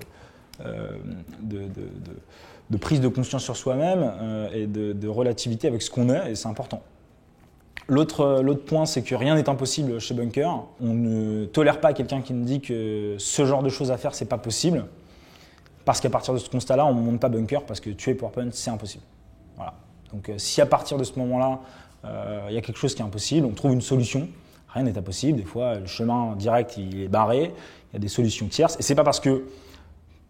prise de conscience sur soi-même et de relativité avec ce qu'on est, et c'est important. L'autre point, c'est que rien n'est impossible chez Bunker. On ne tolère pas quelqu'un qui nous dit que ce genre de choses à faire, c'est pas possible. Parce qu'à partir de ce constat-là, on ne monte pas Bunker parce que tuer PowerPoint, c'est impossible. Voilà. Donc si à partir de ce moment-là, il y a quelque chose qui est impossible, on trouve une solution. Rien n'est impossible. Des fois, le chemin direct, il est barré. Il y a des solutions tierces. Et c'est pas parce que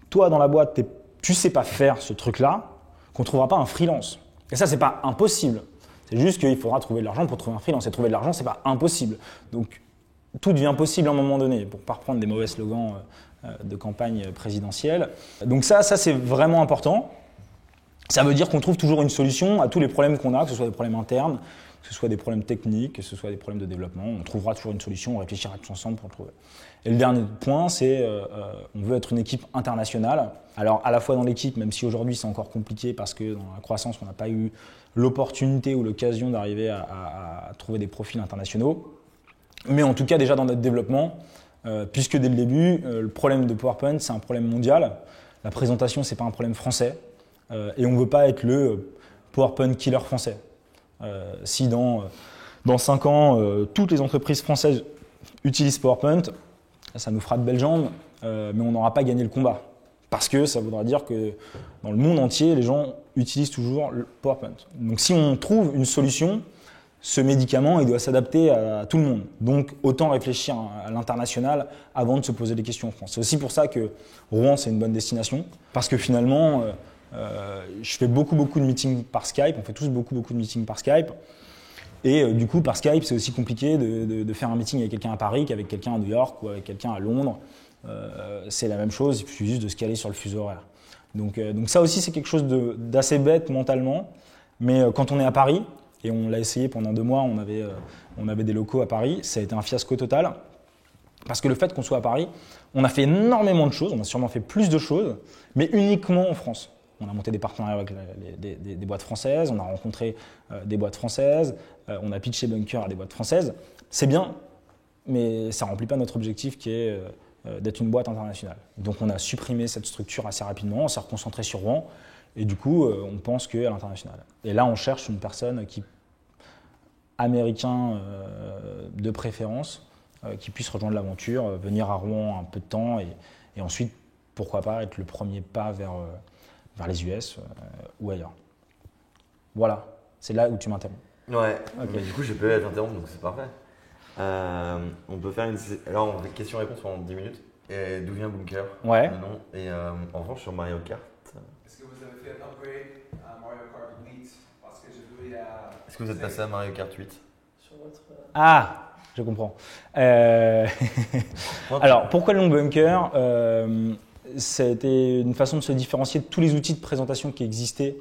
toi, dans la boîte, tu sais pas faire ce truc-là qu'on ne trouvera pas un freelance. Et ça, c'est pas impossible. C'est juste qu'il faudra trouver de l'argent pour trouver un freelance. Et trouver de l'argent, c'est pas impossible. Donc, tout devient possible à un moment donné, pour ne pas reprendre des mauvais slogans de campagne présidentielle. Donc ça c'est vraiment important. Ça veut dire qu'on trouve toujours une solution à tous les problèmes qu'on a, que ce soit des problèmes internes, que ce soit des problèmes techniques, que ce soit des problèmes de développement. On trouvera toujours une solution, on réfléchira tous ensemble pour le trouver. Et le dernier point, c'est on veut être une équipe internationale. Alors à la fois dans l'équipe, même si aujourd'hui c'est encore compliqué parce que dans la croissance, on n'a pas eu l'opportunité ou l'occasion d'arriver à trouver des profils internationaux. Mais en tout cas, déjà dans notre développement, puisque dès le début, le problème de PowerPoint, c'est un problème mondial. La présentation, ce n'est pas un problème français. Et on ne veut pas être le PowerPoint killer français. Si dans 5 ans, toutes les entreprises françaises utilisent PowerPoint, ça nous fera de belles jambes, mais on n'aura pas gagné le combat. Parce que ça voudra dire que dans le monde entier, les gens utilisent toujours le PowerPoint. Donc si on trouve une solution ce médicament, il doit s'adapter à tout le monde. Donc, autant réfléchir à l'international avant de se poser des questions en France. C'est aussi pour ça que Rouen, c'est une bonne destination. Parce que finalement, je fais beaucoup de meetings par Skype. On fait tous beaucoup de meetings par Skype. Et du coup, par Skype, c'est aussi compliqué de faire un meeting avec quelqu'un à Paris qu'avec quelqu'un à New York ou avec quelqu'un à Londres. C'est la même chose, il suffit juste de se caler sur le fuseau horaire. Donc ça aussi, c'est quelque chose d'assez bête mentalement. Mais quand on est à Paris, et on l'a essayé pendant 2 mois, on avait des locaux à Paris, ça a été un fiasco total. Parce que le fait qu'on soit à Paris, on a fait énormément de choses, on a sûrement fait plus de choses, mais uniquement en France. On a monté des partenariats avec des boîtes françaises, on a rencontré des boîtes françaises, on a pitché Bunker à des boîtes françaises. C'est bien, mais ça ne remplit pas notre objectif qui est d'être une boîte internationale. Donc on a supprimé cette structure assez rapidement, on s'est reconcentré sur Rouen, et du coup on pense qu'à l'international. Et là on cherche une personne américain de préférence, qui puisse rejoindre l'aventure, venir à Rouen un peu de temps, et ensuite, pourquoi pas, être le premier pas vers les US ou ailleurs. Voilà, c'est là où tu m'interromps. Ouais, Ok. mais du coup, je peux t'interrompre, donc c'est parfait. On peut faire alors, on fait question-réponse pendant 10 minutes. Et d'où vient Bunker? Ouais. Le nom. Et en revanche, sur Mario Kart. Est-ce que vous avez fait un upgrade à Mario Kart 8? Parce que j'ai vu Est-ce que vous êtes passé à Mario Kart 8? sur votre. Ah, je comprends. Alors, pourquoi le nom Bunker? Ça a été une façon de se différencier de tous les outils de présentation qui existaient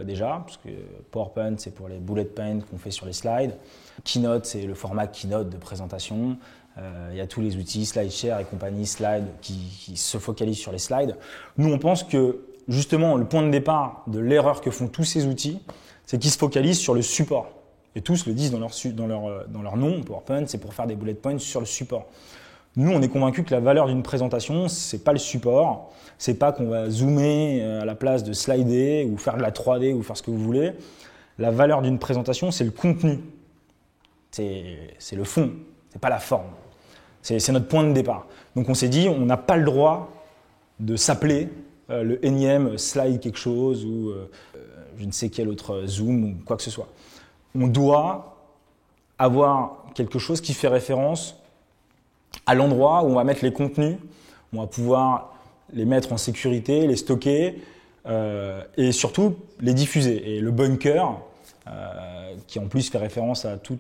déjà, parce que PowerPoint, c'est pour les bullet points qu'on fait sur les slides. Keynote, c'est le format Keynote de présentation. Il y a tous les outils, SlideShare et compagnie, Slide, qui se focalisent sur les slides. Nous, on pense que, justement, le point de départ de l'erreur que font tous ces outils, c'est qu'ils se focalisent sur le support. Et tous le disent dans leur nom, PowerPoint, c'est pour faire des bullet points sur le support. Nous, on est convaincus que la valeur d'une présentation, c'est pas le support, c'est pas qu'on va zoomer à la place de slider ou faire de la 3D ou faire ce que vous voulez. La valeur d'une présentation, c'est le contenu, c'est le fond, c'est pas la forme. C'est notre point de départ. Donc on s'est dit, on n'a pas le droit de s'appeler le énième slide quelque chose ou je ne sais quel autre zoom ou quoi que ce soit. On doit avoir quelque chose qui fait référence à l'endroit où on va mettre les contenus, on va pouvoir les mettre en sécurité, les stocker et surtout les diffuser. Et le bunker, qui en plus fait référence à tout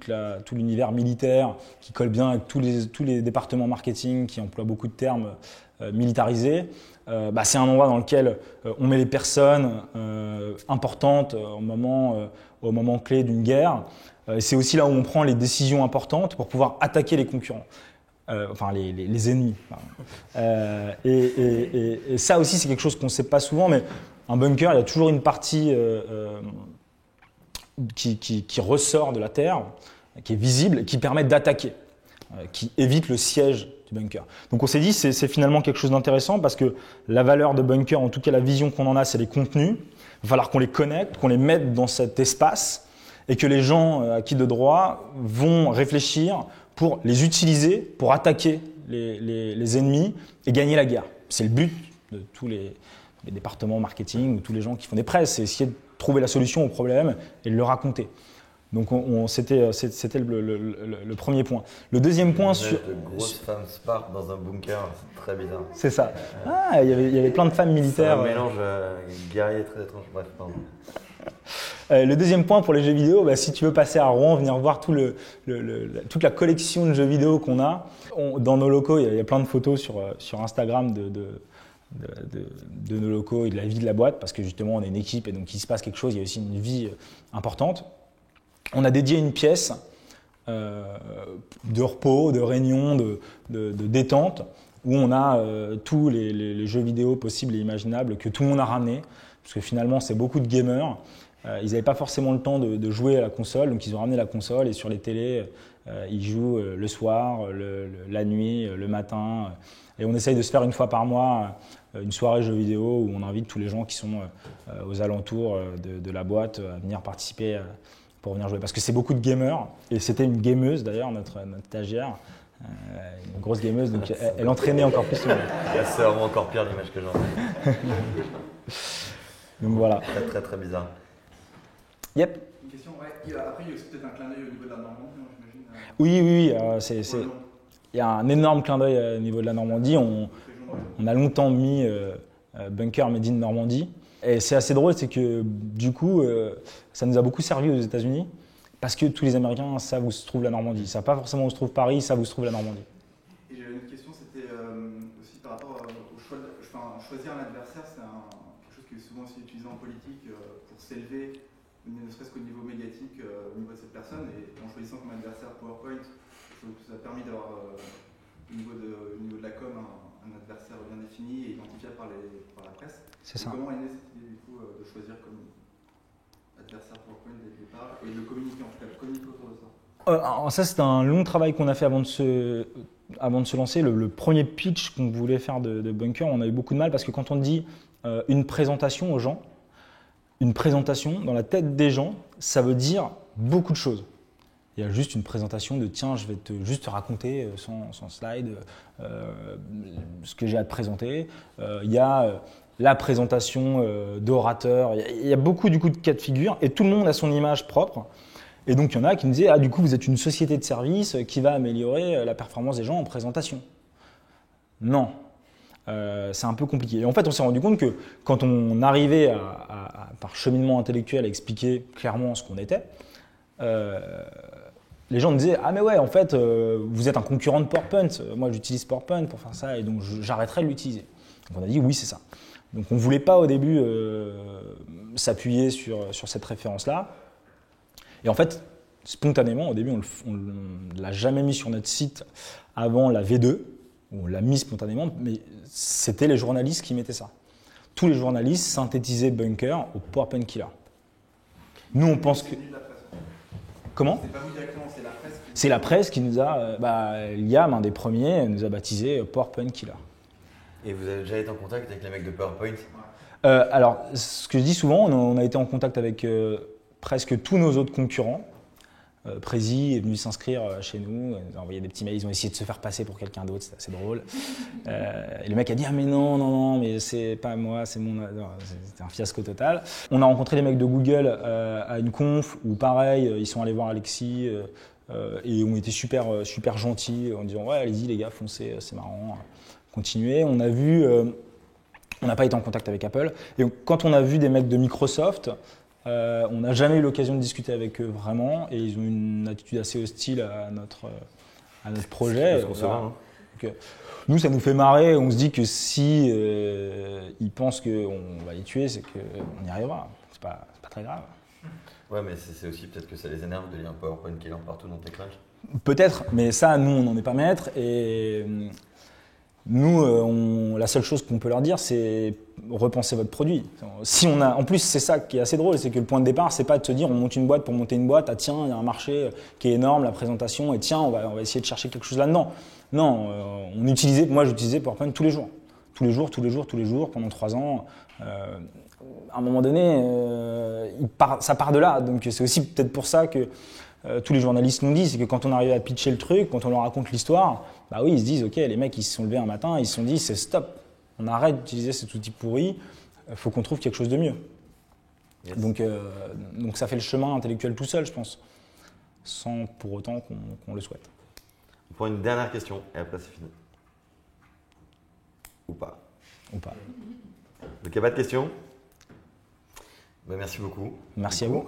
l'univers militaire, qui colle bien avec tous les départements marketing qui emploient beaucoup de termes militarisés, c'est un endroit dans lequel on met les personnes importantes au moment clé d'une guerre. C'est aussi là où on prend les décisions importantes pour pouvoir attaquer les concurrents. Les ennemis. Et ça aussi, c'est quelque chose qu'on ne sait pas souvent, mais un bunker, il y a toujours une partie qui ressort de la terre, qui est visible, qui permet d'attaquer, qui évite le siège du bunker. Donc on s'est dit, c'est finalement quelque chose d'intéressant parce que la valeur de bunker, en tout cas la vision qu'on en a, c'est les contenus. Il va falloir qu'on les connecte, qu'on les mette dans cet espace et que les gens acquis de droit vont réfléchir pour les utiliser, pour attaquer les ennemis et gagner la guerre. C'est le but de tous les départements marketing ou tous les gens qui font des presses, c'est essayer de trouver la solution au problème et de le raconter. Donc c'était le premier point. Le deuxième point sur... De grosses femmes Spark dans un bunker, c'est très bizarre. C'est ça. Ah, il y avait plein de femmes militaires. C'est un mélange guerrier très étrange. Bref, pardon. Le deuxième point pour les jeux vidéo, si tu veux passer à Rouen, venir voir toute la collection de jeux vidéo qu'on a. Dans nos locaux, il y a plein de photos sur Instagram de nos locaux et de la vie de la boîte, parce que justement on est une équipe et donc il se passe quelque chose, il y a aussi une vie importante. On a dédié une pièce de repos, de réunion, de détente, où on a tous les jeux vidéo possibles et imaginables que tout le monde a ramenés, parce que finalement c'est beaucoup de gamers. Ils n'avaient pas forcément le temps de jouer à la console, donc ils ont ramené la console et sur les télés, ils jouent le soir, la nuit, le matin. Et on essaye de se faire une fois par mois une soirée jeux vidéo où on invite tous les gens qui sont aux alentours de la boîte à venir participer pour venir jouer. Parce que c'est beaucoup de gamers, et c'était une gameuse d'ailleurs, notre stagiaire, une grosse gameuse, donc elle entraînait encore plus. C'est vraiment encore pire l'image que j'en ai. Donc voilà. Très très très bizarre. Yep. Une question, ouais. Après, il y a aussi peut-être un clin d'œil au niveau de la Normandie, hein, j'imagine. Oui. Il y a un énorme clin d'œil au niveau de la Normandie. On a longtemps mis Bunker Made in Normandie. Et c'est assez drôle, c'est que du coup, ça nous a beaucoup servi aux États-Unis parce que tous les Américains savent où se trouve la Normandie. Ils ne savent pas forcément où se trouve Paris, ils savent où se trouve la Normandie. Et j'avais une question, c'était aussi par rapport au choix choisir un adversaire, c'est quelque chose qui est souvent aussi utilisé en politique pour s'élever, ne serait-ce qu'au niveau médiatique, au niveau de cette personne. Et en choisissant comme adversaire PowerPoint, je trouve que ça a permis d'avoir au niveau de la com un adversaire bien défini et identifiable par la presse. C'est ça. Comment est née cette idée du coup de choisir comme adversaire PowerPoint dès le départ et de le communiquer, en tout cas de communiquer autour de ça? Alors ça, c'est un long travail qu'on a fait avant de se lancer. Le premier pitch qu'on voulait faire de Bunker, on a eu beaucoup de mal parce que quand on dit une présentation aux gens, une présentation dans la tête des gens, ça veut dire beaucoup de choses. Il y a juste une présentation de tiens, je vais juste te raconter sans slide ce que j'ai à te présenter. Il y a la présentation d'orateur. Il y a beaucoup du coup de cas de figure et tout le monde a son image propre. Et donc il y en a qui nous disaient du coup vous êtes une société de service qui va améliorer la performance des gens en présentation. Non. C'est un peu compliqué. Et en fait, on s'est rendu compte que quand on arrivait par cheminement intellectuel à expliquer clairement ce qu'on était, les gens me disaient « Ah mais ouais, en fait, vous êtes un concurrent de PowerPoint. Moi, j'utilise PowerPoint pour faire ça et donc j'arrêterai de l'utiliser. » Donc on a dit « Oui, c'est ça. » Donc on ne voulait pas au début s'appuyer sur cette référence-là. Et en fait, spontanément, au début, on ne l'a jamais mis sur notre site avant la V2. On l'a mis spontanément, mais c'était les journalistes qui mettaient ça. Tous les journalistes synthétisaient Bunker au PowerPoint Killer. Nous, on pense que... Comment ? C'est pas vous directement, c'est la presse. C'est la presse qui nous a... Liam, un des premiers, nous a baptisé PowerPoint Killer. Et vous avez déjà été en contact avec les mecs de PowerPoint? Alors, ce que je dis souvent, on a été en contact avec presque tous nos autres concurrents. Prési est venu s'inscrire chez nous, ils ont envoyé des petits mails, ils ont essayé de se faire passer pour quelqu'un d'autre, c'était assez drôle. Et le mec a dit « Ah mais non, mais c'est pas moi, c'est mon... » C'était un fiasco total. On a rencontré les mecs de Google à une conf où pareil, ils sont allés voir Alexis et ont été super gentils en disant « Ouais, allez-y les gars, foncez, c'est marrant, continuez. » On a vu, on n'a pas été en contact avec Apple. Et quand on a vu des mecs de Microsoft, on n'a jamais eu l'occasion de discuter avec eux vraiment et ils ont une attitude assez hostile à notre projet. Donc, nous, ça nous fait marrer. On se dit que si ils pensent qu'on va les tuer, c'est qu'on y arrivera. C'est pas très grave. Ouais, mais c'est aussi peut-être que ça les énerve de lire un PowerPoint Killer partout dans tes classes. Peut-être, mais ça, nous, on n'en est pas maître. Et nous, la seule chose qu'on peut leur dire, c'est repenser votre produit. Si on a, en plus, c'est ça qui est assez drôle, c'est que le point de départ, c'est pas de se dire on monte une boîte pour monter une boîte, ah tiens, il y a un marché qui est énorme, la présentation, et tiens, on va essayer de chercher quelque chose là-dedans. Non, moi j'utilisais PowerPoint tous les jours, pendant 3 ans. À un moment donné, ça part de là, donc c'est aussi peut-être pour ça que tous les journalistes nous disent, c'est que quand on arrive à pitcher le truc, quand on leur raconte l'histoire, bah oui, ils se disent, ok, les mecs, ils se sont levés un matin, ils se sont dit, c'est stop, on arrête d'utiliser cet outil pourri, il faut qu'on trouve quelque chose de mieux. Yes. Donc ça fait le chemin intellectuel tout seul, je pense, sans pour autant qu'on le souhaite. On prend une dernière question et après c'est fini. Ou pas. Donc il n'y a pas de questions. Ben, merci beaucoup. Merci à vous.